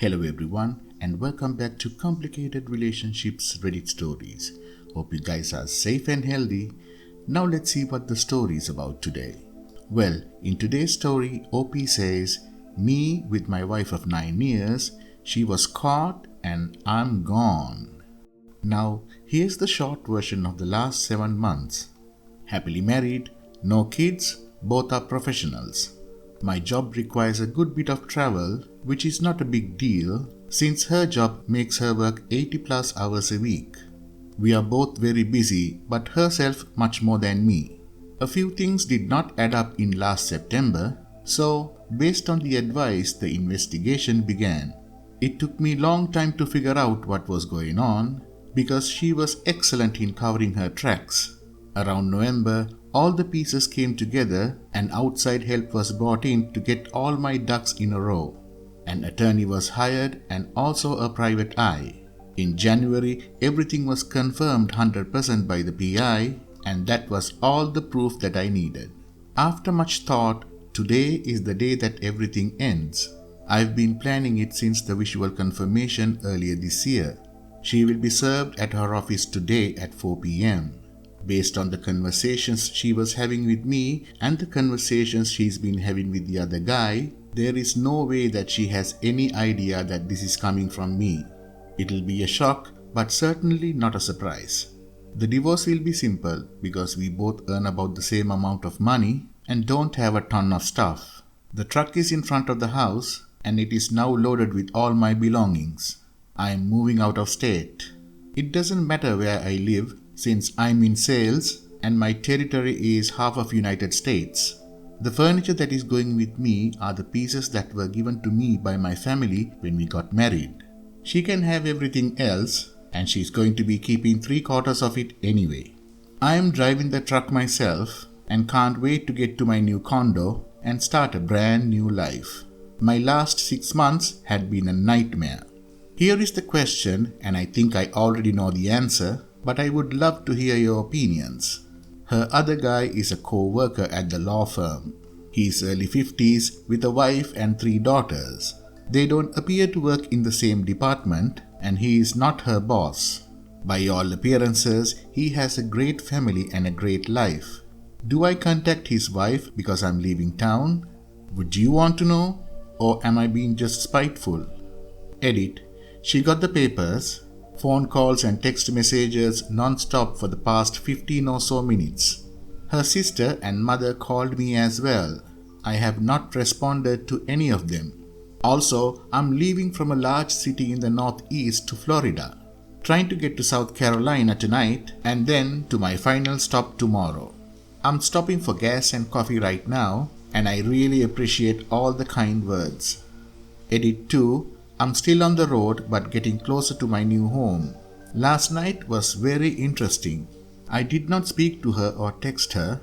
Hello everyone and welcome back to Complicated Relationships Reddit Stories. Hope you guys are safe and healthy. Now let's see what the story is about today. Well, in today's story, OP says, me with my wife of 9 years, she was caught and I'm gone. Now, here's the short version of the last 7 months. Happily married, no kids, both are professionals. My job requires a good bit of travel, which is not a big deal since her job makes her work 80 plus hours a week. We are both very busy, but herself much more than me. A few things did not add up in last September, so based on the advice, the investigation began. It took me a long time to figure out what was going on because she was excellent in covering her tracks. Around November, all the pieces came together and outside help was brought in to get all my ducks in a row. An attorney was hired and also a private eye. In January, everything was confirmed 100% by the PI, and that was all the proof that I needed. After much thought, today is the day that everything ends. I've been planning it since the visual confirmation earlier this year. She will be served at her office today at 4 p.m. Based on the conversations she was having with me and the conversations she's been having with the other guy, there is no way that she has any idea that this is coming from me. It'll be a shock, but certainly not a surprise. The divorce will be simple because we both earn about the same amount of money and don't have a ton of stuff. The truck is in front of the house and it is now loaded with all my belongings. I am moving out of state. It doesn't matter where I live since I'm in sales and my territory is half of United States. The furniture that is going with me are the pieces that were given to me by my family when we got married. She can have everything else and she's going to be keeping 3/4 of it anyway. I am driving the truck myself and can't wait to get to my new condo and start a brand new life. My last 6 months had been a nightmare. Here is the question, and I think I already know the answer, but I would love to hear your opinions. Her other guy is a co-worker at the law firm. He is early 50s with a wife and 3 daughters. They don't appear to work in the same department and he is not her boss. By all appearances, he has a great family and a great life. Do I contact his wife because I'm leaving town? Would you want to know? Or am I being just spiteful? Edit. She got the papers. Phone calls and text messages non-stop for the past 15 or so minutes. Her sister and mother called me as well. I have not responded to any of them. Also, I'm leaving from a large city in the northeast to Florida, trying to get to South Carolina tonight and then to my final stop tomorrow. I'm stopping for gas and coffee right now and I really appreciate all the kind words. Edit 2. I'm still on the road but getting closer to my new home. Last night was very interesting. I did not speak to her or text her.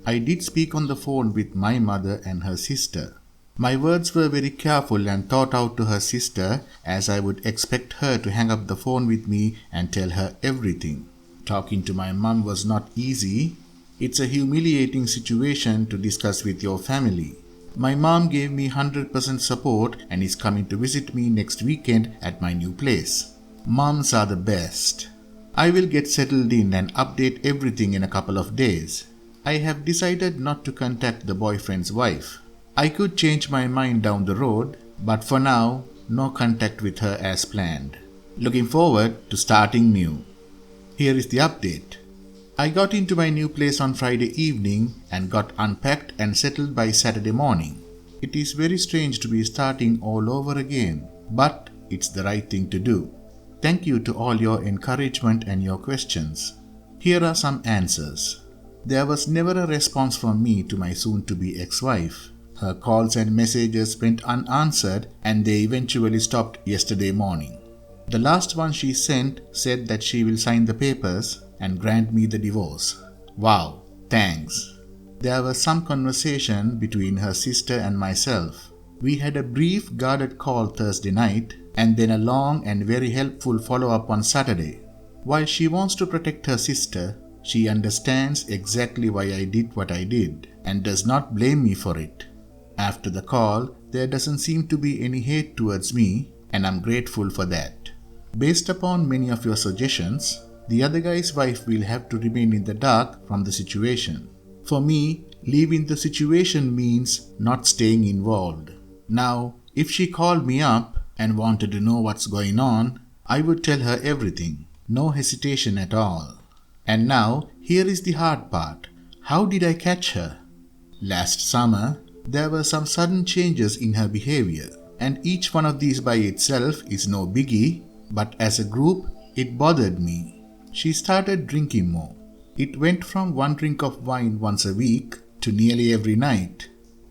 I did speak on the phone with my mother and her sister. My words were very careful and thought out to her sister as I would expect her to hang up the phone with me and tell her everything. Talking to my mom was not easy. It's a humiliating situation to discuss with your family. My mom gave me 100% support and is coming to visit me next weekend at my new place. Moms are the best. I will get settled in and update everything in a couple of days. I have decided not to contact the boyfriend's wife. I could change my mind down the road, but for now, no contact with her as planned. Looking forward to starting new. Here is the update. I got into my new place on Friday evening and got unpacked and settled by Saturday morning. It is very strange to be starting all over again, but it's the right thing to do. Thank you to all your encouragement and your questions. Here are some answers. There was never a response from me to my soon-to-be ex-wife. Her calls and messages went unanswered and they eventually stopped yesterday morning. The last one she sent said that she will sign the papers and grant me the divorce. Wow, thanks. There was some conversation between her sister and myself. We had a brief guarded call Thursday night and then a long and very helpful follow-up on Saturday. While she wants to protect her sister, she understands exactly why I did what I did and does not blame me for it. After the call, there doesn't seem to be any hate towards me. and I'm grateful for that. Based upon many of your suggestions, the other guy's wife will have to remain in the dark from the situation. For me, leaving the situation means not staying involved. Now, if she called me up and wanted to know what's going on, I would tell her everything. No hesitation at all. And now, here is the hard part. How did I catch her? Last summer, there were some sudden changes in her behavior, and each one of these by itself is no biggie, but as a group, it bothered me. She started drinking more. It went from 1 drink of wine once a week to nearly every night.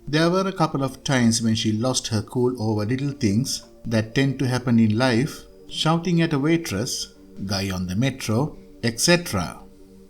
There were a couple of times when she lost her cool over little things that tend to happen in life, shouting at a waitress, guy on the metro, etc.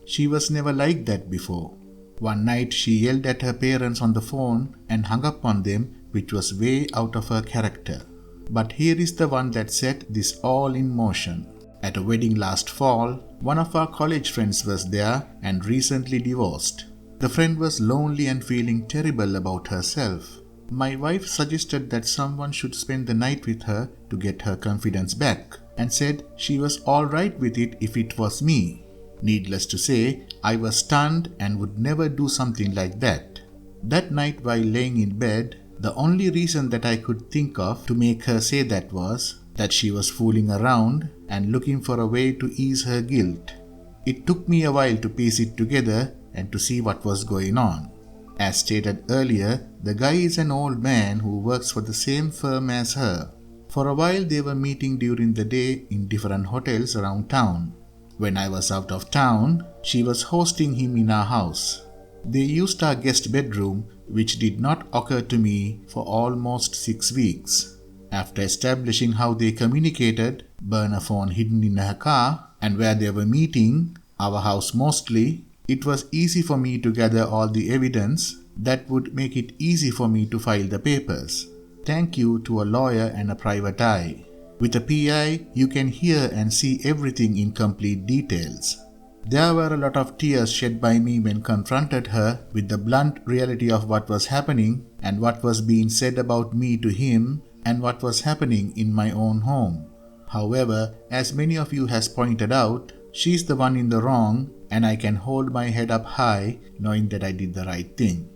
She was never like that before. One night she yelled at her parents on the phone and hung up on them, which was way out of her character. But here is the one that set this all in motion. At a wedding last fall, one of our college friends was there and recently divorced. The friend was lonely and feeling terrible about herself. My wife suggested that someone should spend the night with her to get her confidence back, and said she was alright with it if it was me. Needless to say, I was stunned and would never do something like that. That night while laying in bed, the only reason that I could think of to make her say that was that she was fooling around and looking for a way to ease her guilt. It took me a while to piece it together and to see what was going on. As stated earlier, the guy is an old man who works for the same firm as her. For a while they were meeting during the day in different hotels around town. When I was out of town, she was hosting him in our house. They used our guest bedroom, which did not occur to me for almost 6 weeks. After establishing how they communicated, burner phone hidden in her car, and where they were meeting, our house mostly, it was easy for me to gather all the evidence that would make it easy for me to file the papers. Thank you to a lawyer and a private eye. With a PI, you can hear and see everything in complete details. There were a lot of tears shed by me when confronted her with the blunt reality of what was happening and what was being said about me to him and what was happening in my own home. However, as many of you has pointed out, she's the one in the wrong, and I can hold my head up high knowing that I did the right thing.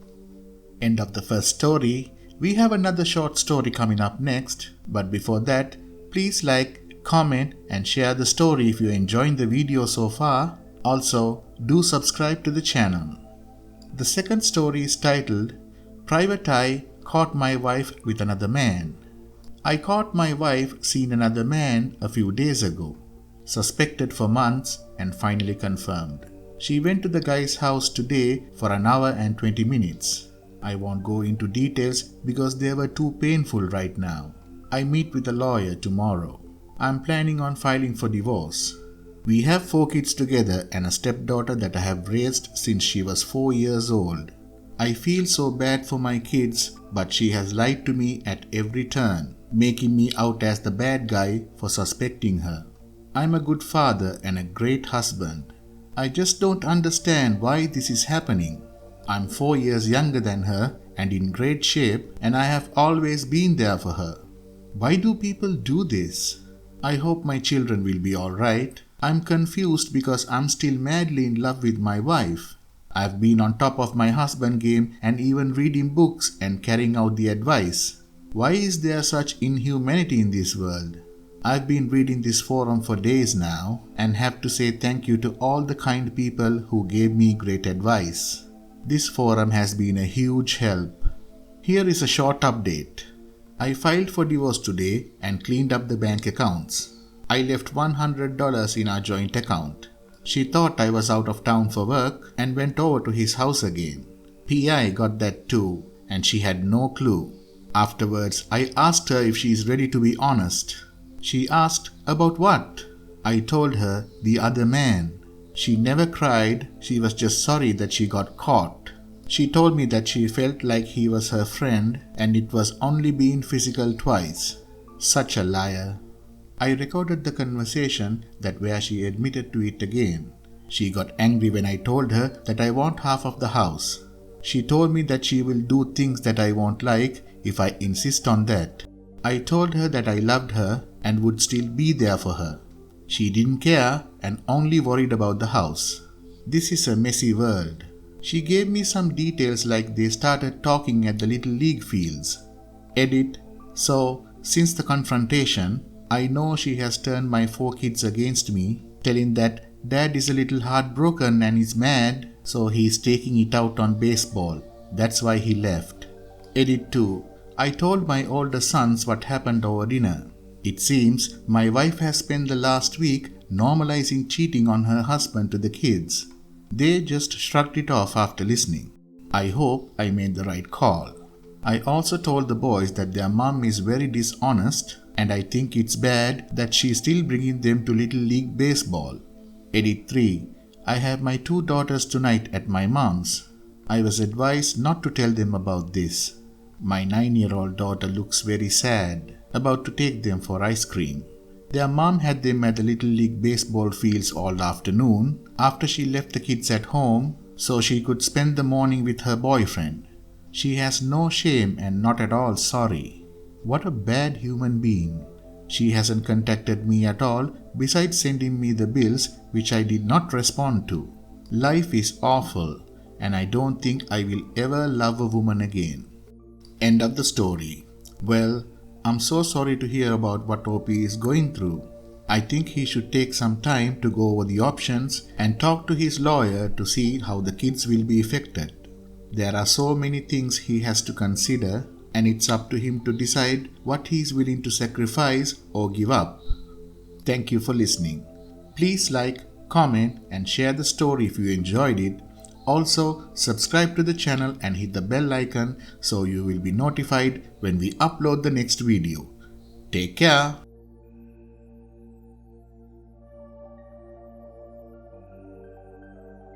End of the first story. We have another short story coming up next, but before that, please like, comment and share the story if you're enjoying the video so far. Also, do subscribe to the channel. The second story is titled, Private Eye Caught My Wife with Another Man. I caught my wife seeing another man a few days ago. Suspected for months and finally confirmed. She went to the guy's house today for an hour and 20 minutes. I won't go into details because they were too painful right now. I meet with a lawyer tomorrow. I'm planning on filing for divorce. We have 4 kids together and a stepdaughter that I have raised since she was 4 years old. I feel so bad for my kids, but she has lied to me at every turn, making me out as the bad guy for suspecting her. I'm a good father and a great husband. I just don't understand why this is happening. I'm 4 years younger than her and in great shape, and I have always been there for her. Why do people do this? I hope my children will be alright. I'm confused because I'm still madly in love with my wife. I've been on top of my husband game and even reading books and carrying out the advice. Why is there such inhumanity in this world? I've been reading this forum for days now and have to say thank you to all the kind people who gave me great advice. This forum has been a huge help. Here is a short update. I filed for divorce today and cleaned up the bank accounts. I left $100 in our joint account. She thought I was out of town for work and went over to his house again. PI got that too, and she had no clue. Afterwards, I asked her if she is ready to be honest. She asked, about what? I told her, the other man. She never cried, she was just sorry that she got caught. She told me that she felt like he was her friend and it was only being physical twice. Such a liar. I recorded the conversation that where she admitted to it again. She got angry when I told her that I want half of the house. She told me that she will do things that I won't like if I insist on that. I told her that I loved her and would still be there for her. She didn't care and only worried about the house. This is a messy world. She gave me some details like they started talking at the Little League fields. Edit. So, since the confrontation, I know she has turned my 4 kids against me, telling that Dad is a little heartbroken and is mad, so he is taking it out on baseball. That's why he left. Edit 2. I told my older sons what happened over dinner. It seems my wife has spent the last week normalizing cheating on her husband to the kids. They just shrugged it off after listening. I hope I made the right call. I also told the boys that their mom is very dishonest and I think it's bad that she's still bringing them to Little League Baseball. Edit 3. I have my 2 daughters tonight at my mom's. I was advised not to tell them about this. My 9-year-old daughter looks very sad, about to take them for ice cream. Their mom had them at the Little League Baseball fields all afternoon after she left the kids at home so she could spend the morning with her boyfriend. She has no shame and not at all sorry. What a bad human being. She hasn't contacted me at all besides sending me the bills which I did not respond to. Life is awful and I don't think I will ever love a woman again. End of the story. Well, I'm so sorry to hear about what OP is going through. I think he should take some time to go over the options and talk to his lawyer to see how the kids will be affected. There are so many things he has to consider and it's up to him to decide what he is willing to sacrifice or give up. Thank you for listening. Please like, comment and share the story if you enjoyed it. Also, subscribe to the channel and hit the bell icon so you will be notified when we upload the next video. Take care.